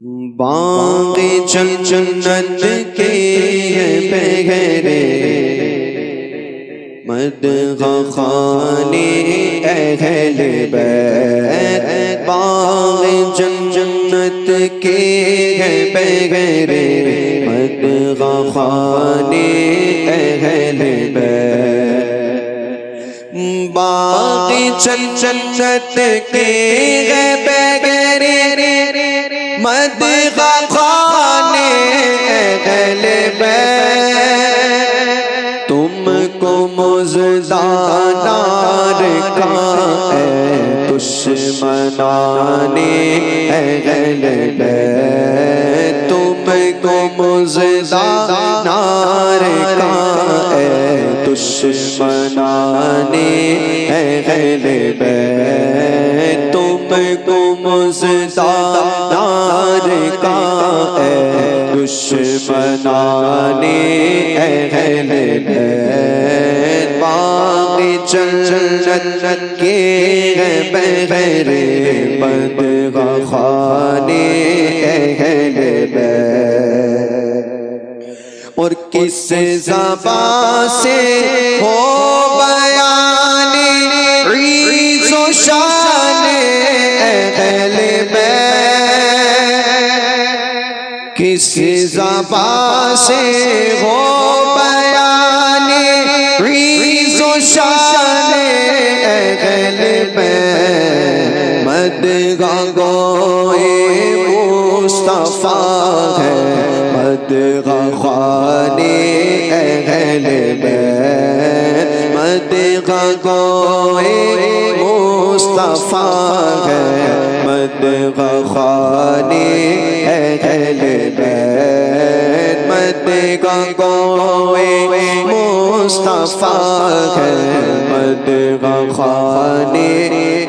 باغ جنت کے بغیرے مدح خانے اہل بیت، باغ جنت کے بغیرے مدح خانے اہل بیت، باغ جنت کے بغیرے مدح خانے اہل بیت، تم کو مژدہ نار کا ہے دشمنان اہل بیت، تم کو مژدہ نار کا ہے دشمنان اہل بیت، تم کو مژدہ نار کا ہے دشمنان اہل بیت، باغ جنت کے بغیرے مدح خانے اہل بیت، اور کس زبان سے ہو بیان عز و شان اہل بیت، کس زبان سے ہو بیان عز و شان اہل بیت، مدح گوئے مصطفیٰ ہے مدح خانے اہل بیت، مدح گوئے مصطفیٰ ہے مدح خانے اہل بیت، مدح گوئے مصطفیٰ ہے مدح خانے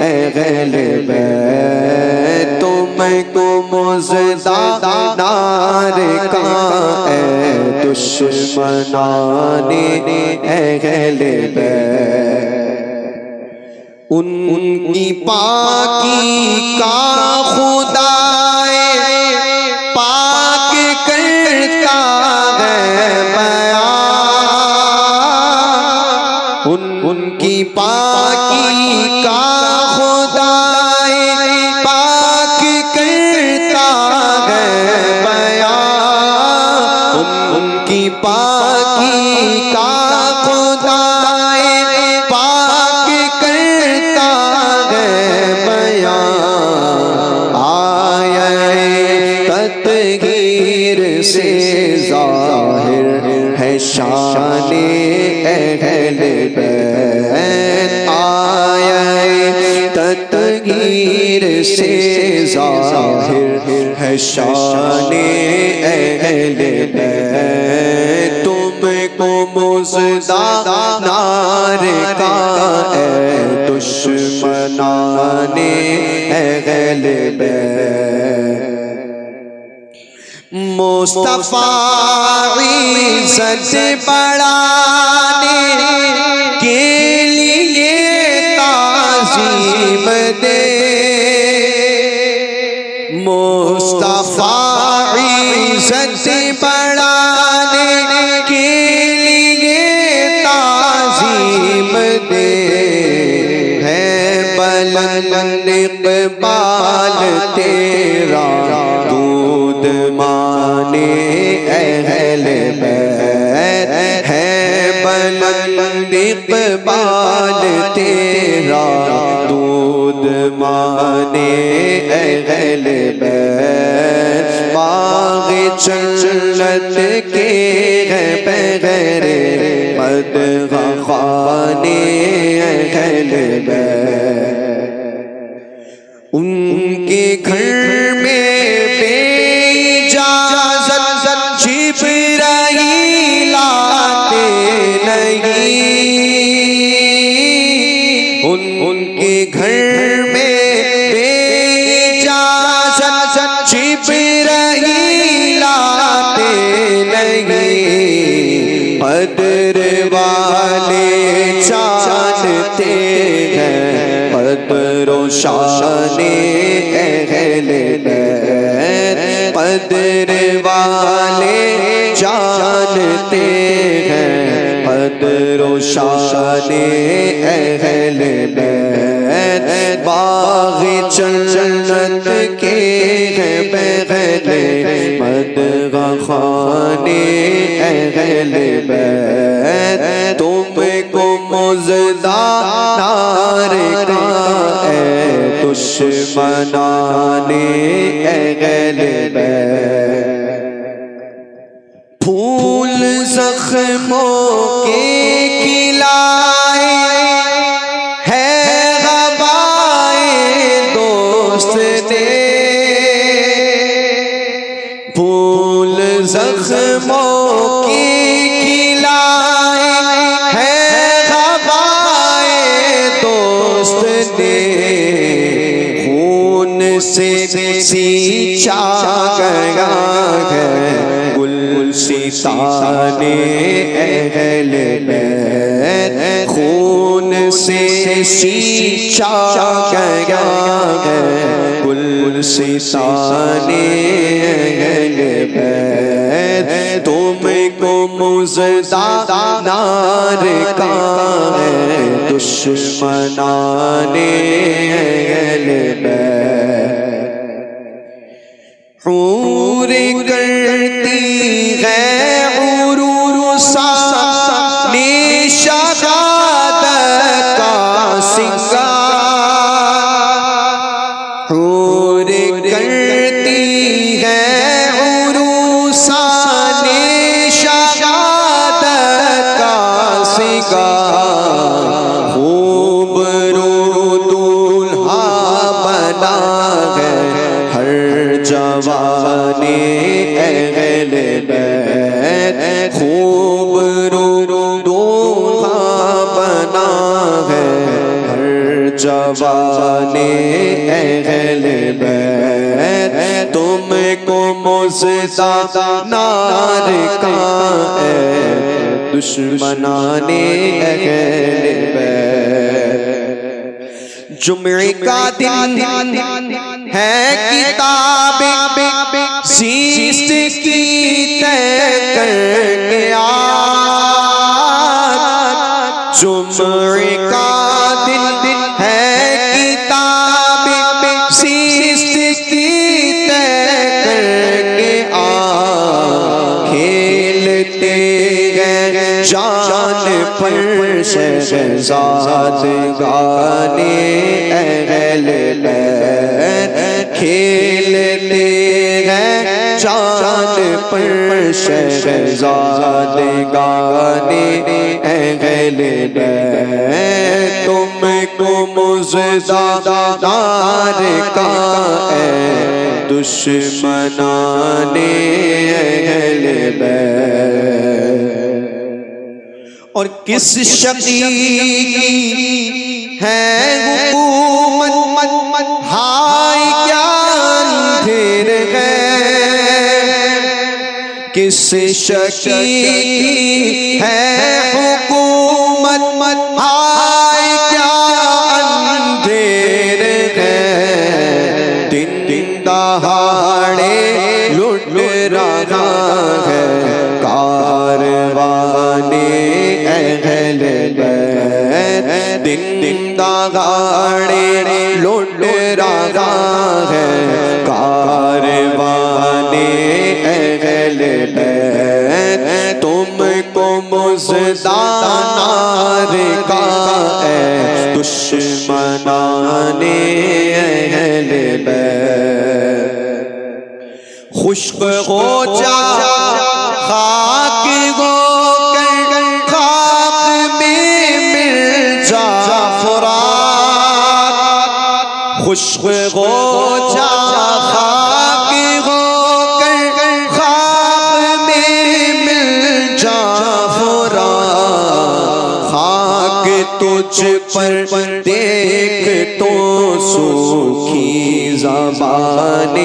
اہل بیت، تم کو مژدہ نار کا ہے دشمنان اہل بیت، ان کی پاکی کا خدا پاک کرتا ہے بیان، ان کی پاکی کا خدا پاک کرتا ہے بیان، ان کی پاکی کا خدا پاک کرتا ہے بیان، آئے تطہیر سے ظاہر ہے شان اہل بیت، آئے تطہیر سے ظاہر ہے شان اہل بیت، تم کو مژدہ نار کا ہے دشمنان اہل بیت، مصطفیٰ عزت بڑھانے کے لیے تعظیم دے، مصطفیٰ عزت بڑھانے کے لیے تعظیم دے، ہے بلند اقبال تیرا دودھ مانے اہل بیت، ہے بلند اقبال تیرا دودھ مانے اہل بیت، باغ جنت کے بغیرے مدح خانے اہل بیت، ان کے گھر میں بے اجازت جبرائیل آتے نہیں، ان کے گھر میں بے اجازت جبرائیل آتے نہیں، قدر والے جانتے ہیں بدر والے جانتے ہیں قدر و شان اہل بیت، باغ جنت کے ہیں بغل مدغ خانے اہل بیت، تم کو مزدہ نار کا ہے دشمنان اہل بیت، پھول زخموں کے کھلائے ہے غبائے دوست نے، پھول زخموں کی کھلائے ہے غبائے دوست نے، خون سے سینچا گیا ہے گلستان اہل بیت، خون سے سینچا گیا ہے گلستان اہل بیت، تم کو مزدہ نار کا ہے دشمنان اہل بیت، حور کرتی ہے عروسا شہادت کا سنگار، حور کرتی ہے عروسا شہادت کا سنگار، خوب رو دولہا بنا ہے ہر جوان اہل بیت، خوب رو دولہا بنا ہے ہر جوان اہل بیت، تم کو مزدہ نار کا ہے دشمنان اہل بیت، جمعے کا دن ہے کتاب زیست کی طے کر کے آج، جمعے کا دن ہے کتاب زیست کی طے کر کے آج، کھیلتے ہیں جان پر شہزادگان اہل بیت، کھیلتے ہیں جان پر شہزادگان اہل بیت، تم کو مزدہ نار کا ہے دشمنان اہل بیت، اور کس شقی کی ہے حکومت ہائے کیا اندھیر ہے، کس شقی کی ہے حکومت ہائے کیا اندھیر ہے، دن دہاڑے لٹ رہا ہے کاروان اہل بیت، دن دہاڑے لٹ رہا ہے کاروان اہل بیت، تم کو مزدہ نار کا ہے دشمنان اہل بیت، خشک ہو جا خاک ہو کر خاک میں مل جا فرات، خشک ہو جا خاک ہو کر خاک میں مل جا فرات، خاک تجھ پر دیکھ تو سوکھی زبان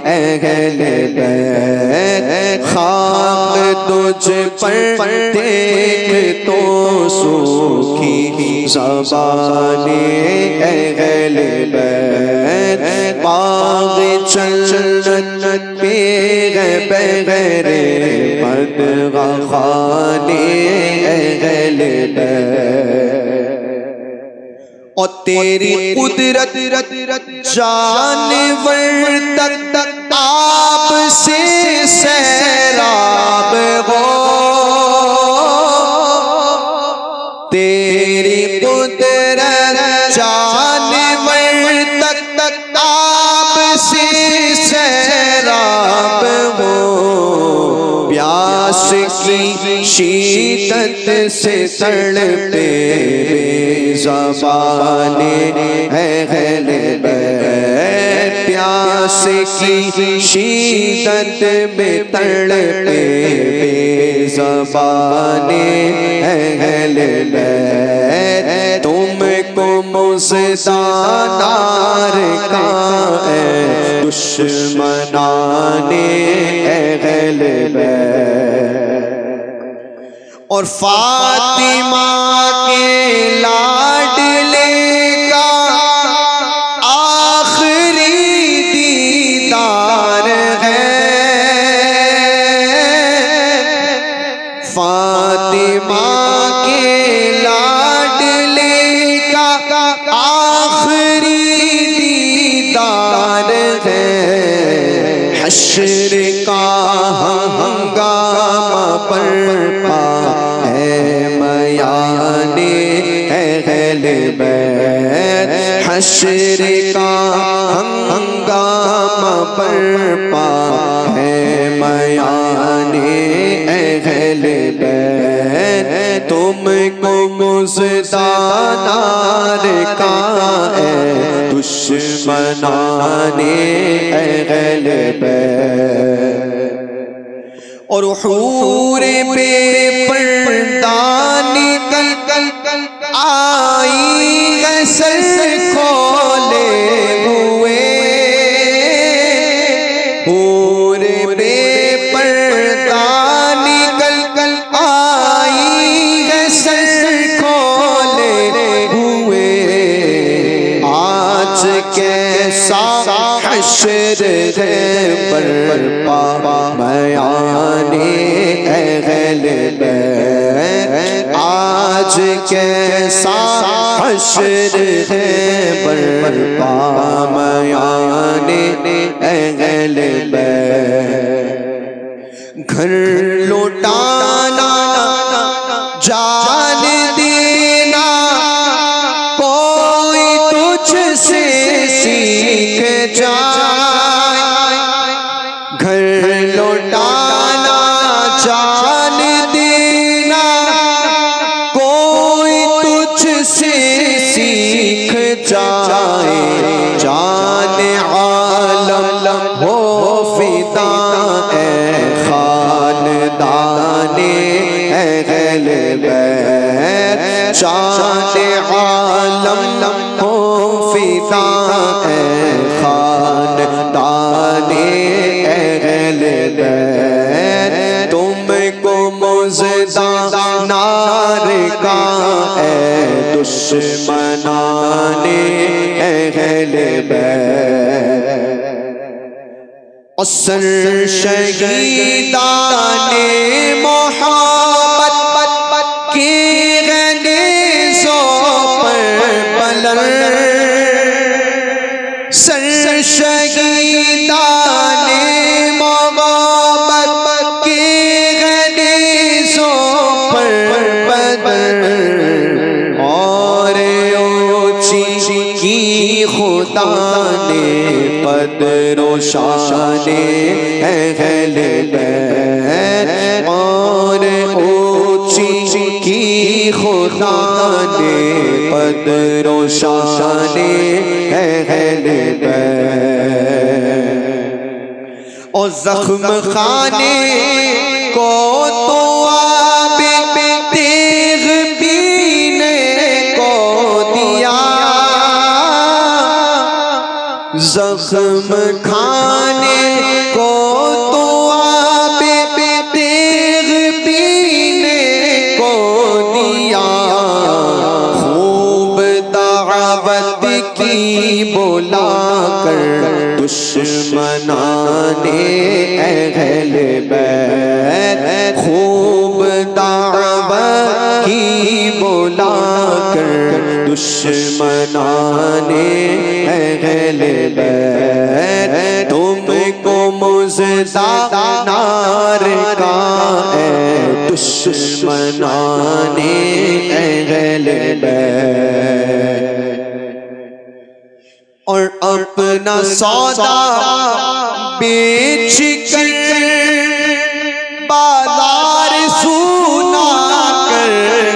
اہل بیت خاک تجھ پر دیکھ تو سوکھی زبان اہل بیت باغ جنت پہ بغیر مدغ خانے اہل بیت اور تیری قدرت جانور تک آپ سے سیراب ہو تیری قدرت جانور تک آپ سے سیراب ہو پیاس کی شدت سے تڑپے زبان اہل بیت پیاس کی شدت میں تڑپے زبان اہل بیت تم کو مزدہ نار کا ہے دشمنان اہل بیت اور فاطمہ کے لاڈلے کا آخری دیدار ہے فاطمہ کے لاڈلے کا آخری دیدار ہے حشر کا ہنگامہ برپا حشر کا ہنگامہ برپا ہے میان اہل بیت تم کو مزدہ نار کا ہے دشمنان اہل بیت اور حور بے پردہ نکل آئی غسل کھولے ہوئے حور بے پردہ نکل آئی غسل کھولے ہوئے آج کیسا حشر ہے برپا میان اہل بیت آج کیسا حشر ہے برپا میان اہل بیت گھر لوٹانا جان دینا کوئی تجھ سے سیکھ جائے گھر لوٹانا جان دینا کوئی تجھ سے سیکھ جائے جان عالم ہو فدا اے خاندان اہل بیت جان عالم ہو فدا اے خاندان اہل بیت تم کو مزدہ نار کا ہے دشمنان اہل بیت سر شہیدان محبت کی گنیزوں پر بلند سر شہیدان محبت کی گنیزوں پر بلند اور اونچی کی خدا نے قدر و شان اہل بیت اور اونچی کی خدا نے قدر و شان اہل بیت اور زخم خانے کو تو آب تیغ پینے کو دیا زخم کھانے کو تو آب تیغ پینے کو دیا، خوب دعوت کی بلا کر دشمنان اہل بیت، خوب دعوت کی بلا کر دشمنان اہل بیت، تم کو مزدہ نار کا ہے دشمنان اہل بیت، اور اپنا سودا بیچ کر بازار سونا کر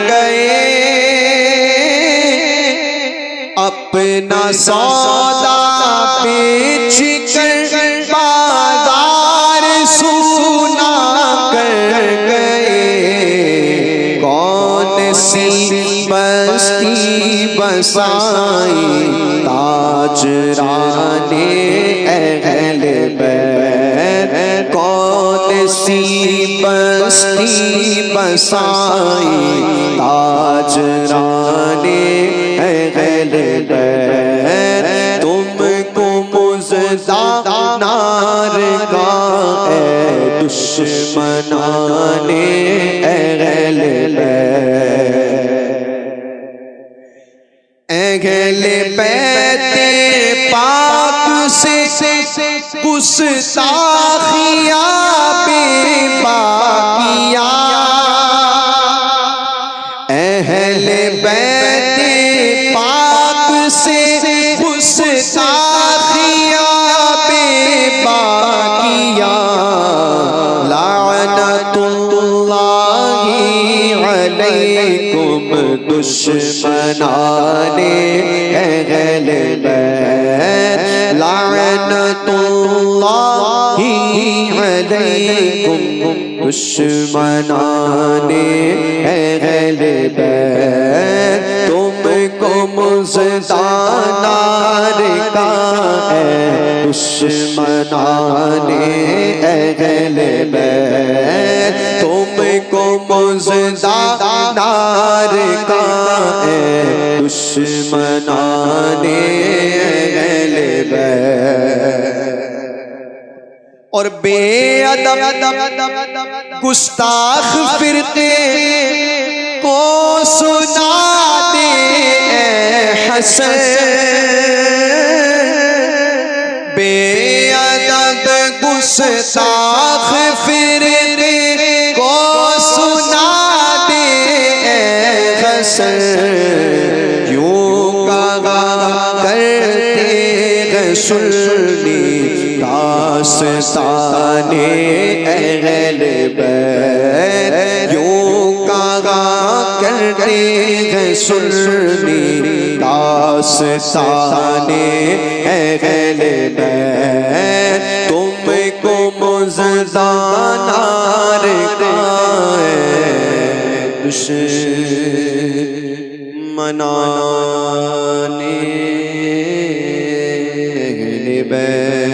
گئے، اپنا سودا بیچ کر بازار سونا کر گئے، کون سی بستی بسائی تاجران اہل بیت، کون سی بستی بسائی تاجران اہل بیت، تم کو مزدہ نار کا ہے دشمنان اہل بیت، اہل بیت پاک سے گستاخیاں بے باقیاں، اہل بیت پاک سے گستاخیاں بے باقیاں، لعنت اللہ علیکم دشمنان اہل بیت، لعنت اللہ علیکم دشمنان اہل بیت، تم کو مزدہ نار کا ہے دشمنان اہل بیت، تم کو مزدہ نار کا ہے دشمنان اہل بیت، اور بے ادب گستاخ فرقے کو سنا دے اے حسن، بے ادب گستاخ فرقے کو سنا دے اے حسن، یوں کہا کرتے غسلی داستان اہل بیت، یوں کہا کرتے ہیں سنی داستان اہل بیت، تم کو مزدہ نار کا ہے دشمنان اہل بیت۔